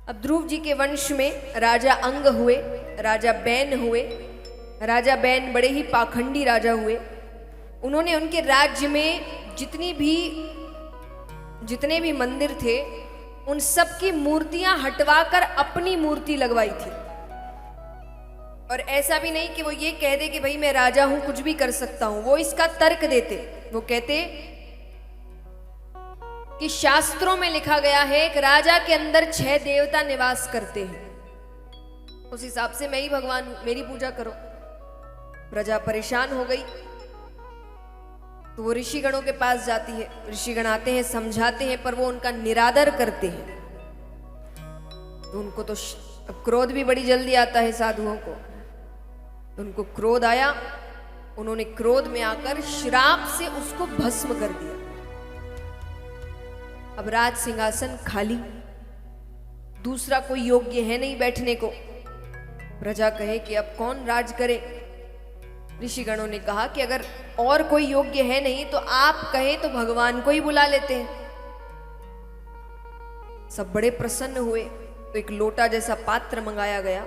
अब ध्रुव जी के वंश में राजा अंग हुए, राजा बैन हुए। राजा बैन बड़े ही पाखंडी राजा हुए। उन्होंने उनके राज्य में जितने भी मंदिर थे उन सब की मूर्तियां हटवाकर अपनी मूर्ति लगवाई थी। और ऐसा भी नहीं कि वो ये कह दे कि भाई मैं राजा हूं, कुछ भी कर सकता हूं। वो इसका तर्क देते। वो कहते कि शास्त्रों में लिखा गया है एक राजा के अंदर 6 देवता निवास करते हैं, उस हिसाब से मैं ही भगवान हूं, मेरी पूजा करो। प्रजा परेशान हो गई तो वो ऋषिगणों के पास जाती है। ऋषिगण आते हैं, समझाते हैं, पर वो उनका निरादर करते हैं। तो उनको तो क्रोध भी बड़ी जल्दी आता है साधुओं को। तो उनको क्रोध आया। उन्होंने क्रोध में आकर श्राप से उसको भस्म कर दिया। अब राज सिंहासन खाली, दूसरा कोई योग्य है नहीं बैठने को। प्रजा कहे कि अब कौन राज करे। ऋषिगणों ने कहा कि अगर और कोई योग्य है नहीं तो आप कहें तो भगवान को ही बुला लेते हैं। सब बड़े प्रसन्न हुए। तो एक लोटा जैसा पात्र मंगाया गया,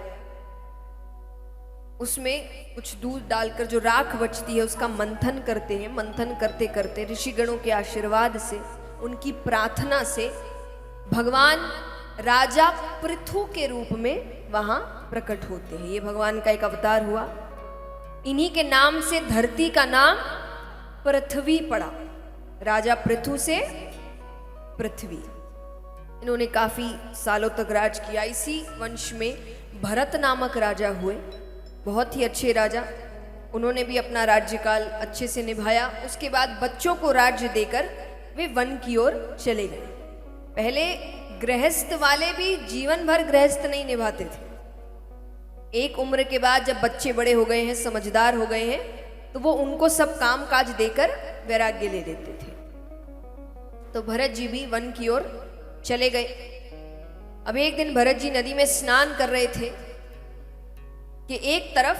उसमें कुछ दूध डालकर जो राख बचती है उसका मंथन करते हैं। मंथन करते करते ऋषिगणों के आशीर्वाद से, उनकी प्रार्थना से भगवान राजा पृथु के रूप में वहां प्रकट होते हैं। ये भगवान का एक अवतार हुआ। इन्हीं के नाम से धरती का नाम पृथ्वी पड़ा। राजा पृथु से पृथ्वी। इन्होंने काफी सालों तक राज किया। इसी वंश में भरत नामक राजा हुए, बहुत ही अच्छे राजा। उन्होंने भी अपना राज्यकाल अच्छे से निभाया। उसके बाद बच्चों को राज्य देकर वे वन की ओर चले गए। पहले गृहस्थ वाले भी जीवन भर गृहस्थ नहीं निभाते थे। एक उम्र के बाद जब बच्चे बड़े हो गए हैं, समझदार हो गए हैं, तो वो उनको सब काम काज देकर वैराग्य ले लेते थे। तो भरत जी भी वन की ओर चले गए। अब एक दिन भरत जी नदी में स्नान कर रहे थे कि एक तरफ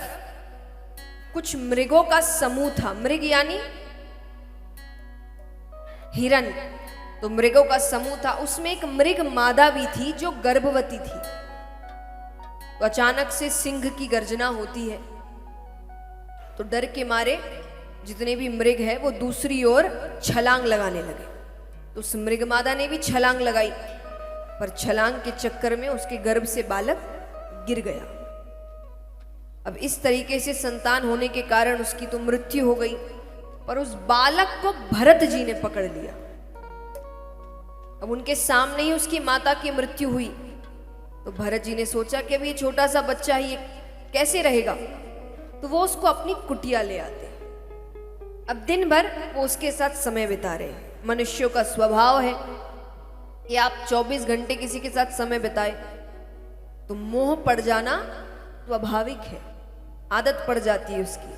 कुछ मृगों का समूह था। मृग यानी हिरण। तो मृगों का समूह था। उसमें एक मृग मादा भी थी जो गर्भवती थी। तो अचानक से सिंह की गर्जना होती है। तो डर के मारे जितने भी मृग है वो दूसरी ओर छलांग लगाने लगे। तो उस मृग मादा ने भी छलांग लगाई, पर छलांग के चक्कर में उसके गर्भ से बालक गिर गया। अब इस तरीके से संतान होने के कारण उसकी तो मृत्यु हो गई, पर उस बालक को भरत जी ने पकड़ लिया। अब उनके सामने ही उसकी माता की मृत्यु हुई। तो भरत जी ने सोचा कि अब ये छोटा सा बच्चा ही कैसे रहेगा। तो वो उसको अपनी कुटिया ले आते। अब दिन भर वो उसके साथ समय बिता रहे। मनुष्यों का स्वभाव है कि आप 24 घंटे किसी के साथ समय बिताए तो मोह पड़ जाना स्वाभाविक है, आदत पड़ जाती है उसकी।